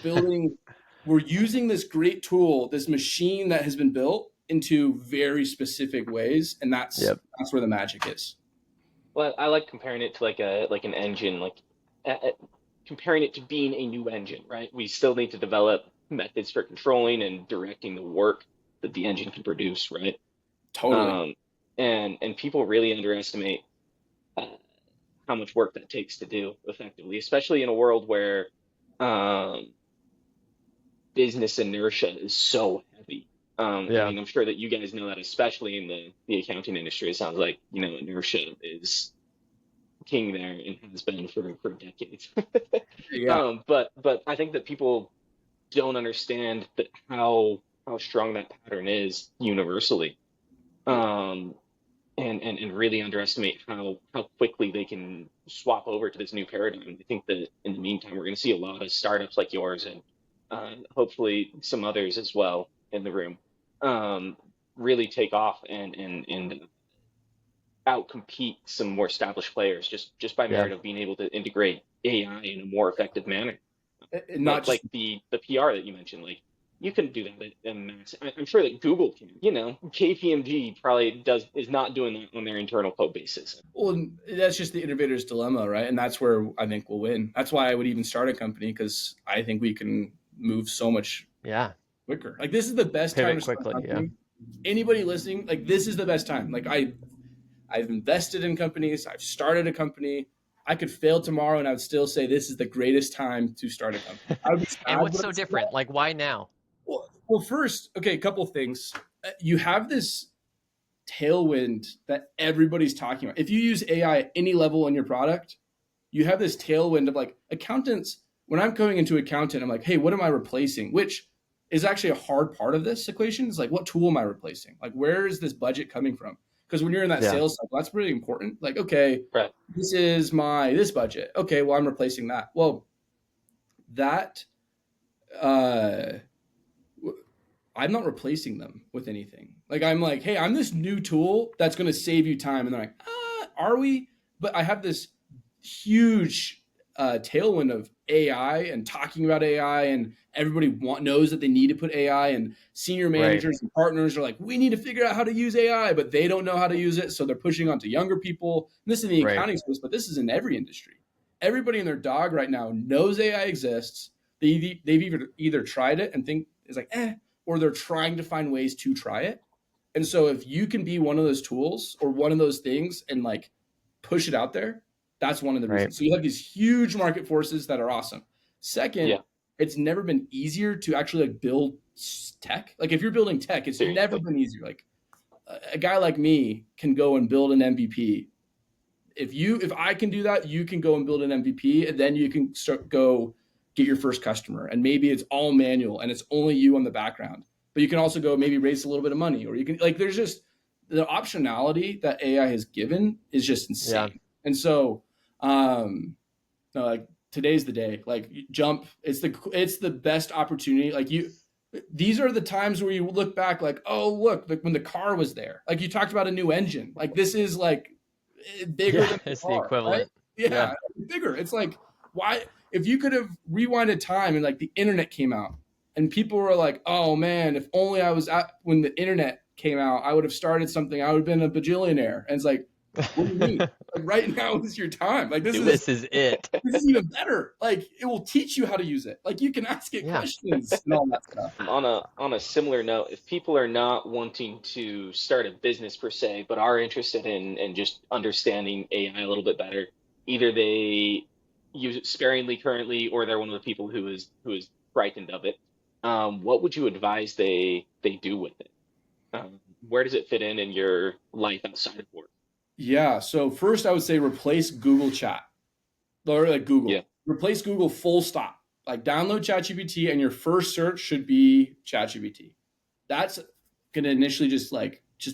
using this great tool, this machine that has been built into very specific ways, and that's where the magic is. Well, I like comparing it to like an engine, comparing it to being a new engine, right? We still need to develop methods for controlling and directing the work that the engine can produce, right? Totally. Um, and people really underestimate uh, how much work that takes to do effectively, especially in a world where um, business inertia is so heavy. I Yeah. mean, I'm sure that you guys know that, especially in the accounting industry. It sounds like, inertia is king there and has been for decades. Yeah. But I think that people don't understand that how strong that pattern is universally. Um, and really underestimate how quickly they can swap over to this new paradigm. I think that in the meantime, we're going to see a lot of startups like yours and hopefully some others as well in the room um, really take off and outcompete some more established players just by Yeah. merit of being able to integrate AI in a more effective manner. And not just The PR that you mentioned, like you can do that at mass. I'm sure that Google can. KPMG probably is not doing that on their internal code bases. well, that's just the innovator's dilemma, right? And that's where I think we'll win. That's why I would even start a company, because I think we can move so much Yeah. quicker. Like, this is the best time Pivot to start a quickly. Yeah. company. Anybody listening, like, this is the best time. Like, I've invested in companies. I've started a company. I could fail tomorrow, and I would still say this is the greatest time to start a company. I would be And sad, what's but so it's different? not. Like, why now? Well, first, okay, a couple of things. You have this tailwind that everybody's talking about. If you use AI at any level in your product, you have this tailwind of, like, accountants. When I'm going into accountant, I'm like, hey, what am I replacing? Which is actually a hard part of this equation. Is like, what tool am I replacing? Like, where is this budget coming from? Because when you're in that Yeah. sales cycle, that's really important. Like, okay, Right. this is this budget. Okay, well, I'm replacing that. Well, that uh I'm not replacing them with anything. Like, I'm like, hey, I'm this new tool that's going to save you time. And they're like, are we? But I have this huge tailwind of AI and talking about AI, and everybody knows that they need to put AI, and senior Right. managers and partners are like, we need to figure out how to use AI, but they don't know how to use it. So they're pushing onto younger people. And this is in the Right. accounting space, but this is in every industry. Everybody and their dog right now knows AI exists. They've either tried it and think it's like, or they're trying to find ways to try it. And so if you can be one of those tools or one of those things and, like, push it out there, that's one of the Right. reasons. So you have these huge market forces that are awesome. Second, Yeah. it's never been easier to actually, like, build tech. Like, if you're building tech, it's Seriously. never been easier. Like, a guy like me can go and build an MVP. If I can do that, you can go and build an MVP, and then you can go get your first customer. And maybe it's all manual and it's only you on the background. But you can also go maybe raise a little bit of money, or you can, like, there's just the optionality that AI has given is just insane. Yeah. And so, like, today's the day. Like, jump. It's the best opportunity. Like, these are the times where you look back, like, oh, look, like when the car was there. Like, you talked about a new engine. Like, this is like bigger Yeah. than the It's the car, equivalent. right? Yeah, Yeah. bigger. It's like, why? If you could have rewinded time and, like, the internet came out and people were like, oh man, if only I was at when the internet came out, I would have started something. I would have been a bajillionaire. And it's like, what do you mean? Like, right now is your time. Like, this is it. is even better. Like, it will teach you how to use it. Like, you can ask it Yeah. questions and all that stuff. On a similar note, if people are not wanting to start a business per se, but are interested in just understanding AI a little bit better, either they use it sparingly currently, or they're one of the people who is frightened of it. What would you advise they do with it? Where does it fit in your life outside of work? Yeah. So first, I would say replace Google Chat, or like Google. Yeah. Replace Google full stop. Like, download ChatGPT, and your first search should be ChatGPT. That's gonna initially just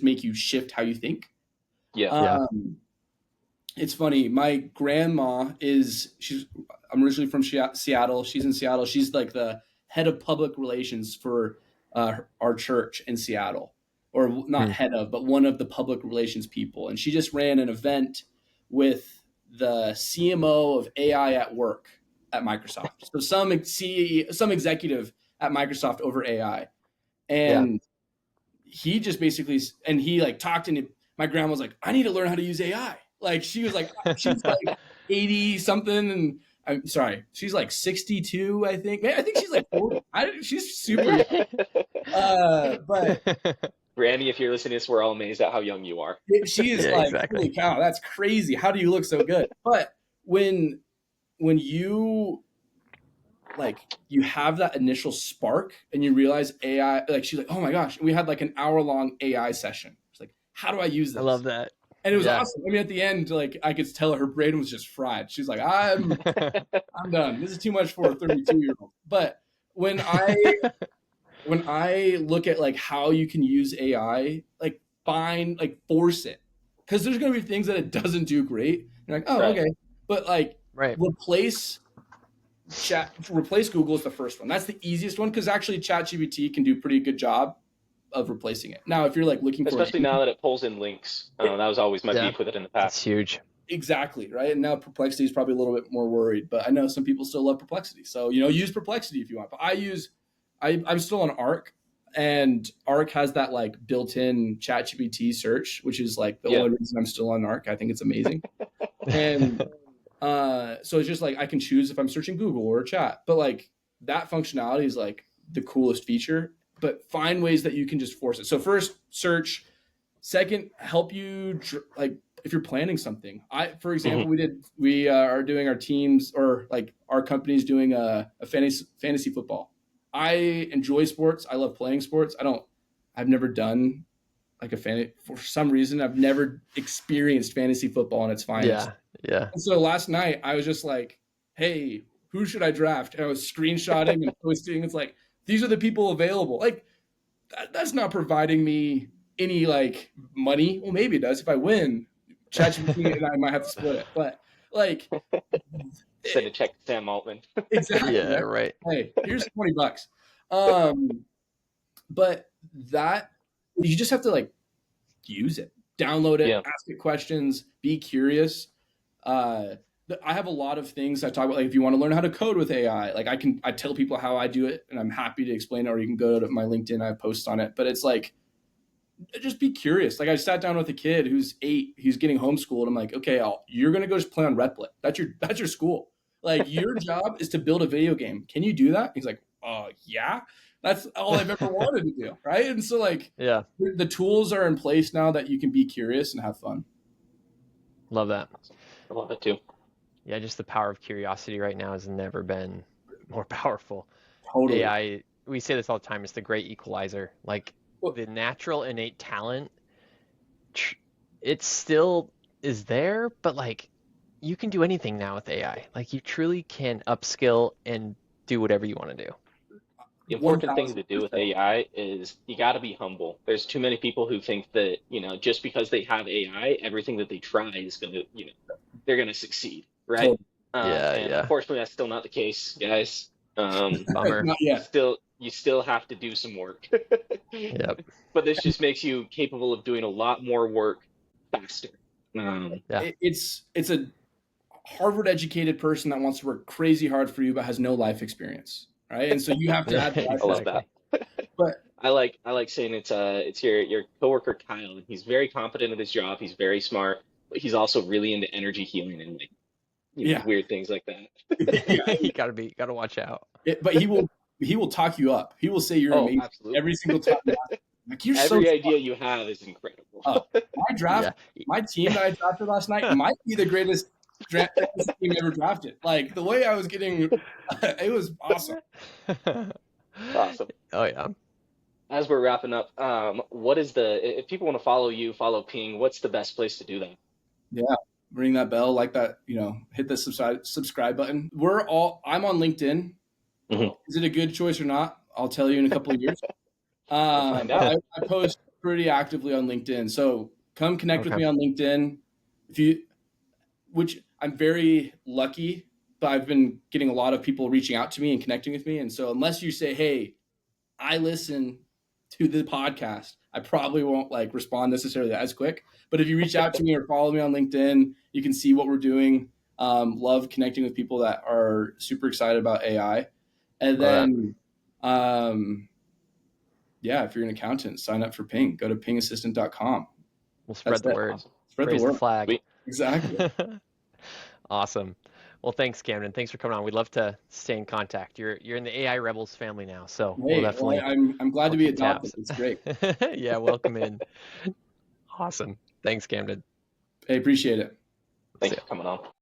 make you shift how you think. Yeah. Yeah. It's funny. My grandma I'm originally from Seattle. She's in Seattle. She's like the head of public relations for our church in Seattle, or not head of, but one of the public relations people. And she just ran an event with the CMO of AI at work at Microsoft. So some executive at Microsoft over AI. And he just basically, and he, like, talked, and my grandma was like, I need to learn how to use AI. Like she's like 80 something, and I'm sorry, she's like 62, I think. Man, I think she's like 40. She's super young. But Brandy, if you're listening to this, we're all amazed at how young you are. she is Yeah, like, exactly. holy cow, that's crazy. How do you look so good? But when you like you have that initial spark and you realize AI, like she's like, oh my gosh, we had like an hour-long AI session. It's like, how do I use I this? love that. And it was Yeah. awesome. I mean, at the end, like I could tell her brain was just fried. She's like, I'm done. This is too much for a 32-year-old. But when I look at like how you can use AI, like force it, because there's gonna be things that it doesn't do great. You're like, oh, Right. okay, but like Right. replace Google is the first one. That's the easiest one because actually ChatGPT can do a pretty good job of replacing it. Now, if you're like looking for Especially now that it pulls in links. That was always my Yeah. beef with it in the That's past. huge. exactly right, and now Perplexity is probably a little bit more worried, but I know some people still love Perplexity. So use Perplexity if you want. But I'm still on Arc, and Arc has that like built-in ChatGPT search, which is like the only reason I'm still on Arc. I think it's amazing. And so it's just like I can choose if I'm searching Google or chat, but like that functionality is like the coolest feature. But find ways that you can just force it. So first, search. Second, help you like if you're planning something. For example, we are doing our teams, or like our company's doing a fantasy football. I enjoy sports. I love playing sports. I've never done like for some reason, I've never experienced fantasy football in its finest. Yeah. And so last night I was just like, hey, who should I draft? And I was screenshotting and posting. It's like, these are the people available. Like that's not providing me any like money. Well, maybe it does if I win. ChatGPT and I might have to split it, but like Send a check to Sam Altman. exactly. Yeah, right. Hey, here's $20. But that you just have to like use it, download it, ask it questions, be curious. I have a lot of things I talk about. Like if you want to learn how to code with AI, like I tell people how I do it, and I'm happy to explain it. Or you can go to my LinkedIn, I have posts on it. But it's like, just be curious. Like I sat down with a kid who's 8, he's getting homeschooled. I'm like, okay, you're gonna go just play on Replit. That's your school. Like your job is to build a video game. Can you do that? He's like, yeah. That's all I've ever wanted to do, right? And so like, the tools are in place now that you can be curious and have fun. Love that. I love it too. Yeah, just the power of curiosity right now has never been more powerful. Totally. AI, we say this all the time, it's the great equalizer. Like the natural innate talent, it still is there, but like you can do anything now with AI. Like you truly can upskill and do whatever you want to do. The important thing to do with AI is you got to be humble. There's too many people who think that, just because they have AI, everything that they try is going to, they're going to succeed, right? Unfortunately, that's still not the case, guys. Bummer. Not yet. You still have to do some work. Yep. But this just makes you capable of doing a lot more work faster. It's a Harvard-educated person that wants to work crazy hard for you but has no life experience. Right, and so you have to add. I love that. But I like saying it's your coworker Kyle, and he's very competent at his job. He's very smart, but he's also really into energy healing and like weird things like that. You gotta watch out. But he will talk you up. He will say you're amazing every single time. Like every idea you have is incredible. My team that I drafted last night might be the greatest team ever drafted. Like the way I was getting, it was awesome. Awesome. Oh yeah. As we're wrapping up, what is if people want to follow you, follow Ping, what's the best place to do that? Yeah, ring that bell, like that, hit the subscribe button. I'm on LinkedIn. Mm-hmm. Is it a good choice or not? I'll tell you in a couple of years. We'll find out. I post pretty actively on LinkedIn, so come connect with me on LinkedIn. Which I'm very lucky, but I've been getting a lot of people reaching out to me and connecting with me. And so unless you say, hey, I listen to the podcast, I probably won't like respond necessarily as quick. But if you reach out to me or follow me on LinkedIn, you can see what we're doing. Love connecting with people that are super excited about AI. And then, if you're an accountant, sign up for Ping. Go to pingassistant.com. We'll spread the word. Awesome. Spread Raise the word. The flag. Exactly. Awesome. Well, thanks, Camden. Thanks for coming on. We'd love to stay in contact. You're in the AI Rebels family now, so we'll Hey, well, definitely I'm glad to I'll be keep adopted. tabs. It's great. Yeah, welcome in. Awesome. Thanks, Camden. I appreciate it. Thanks See for ya. coming on.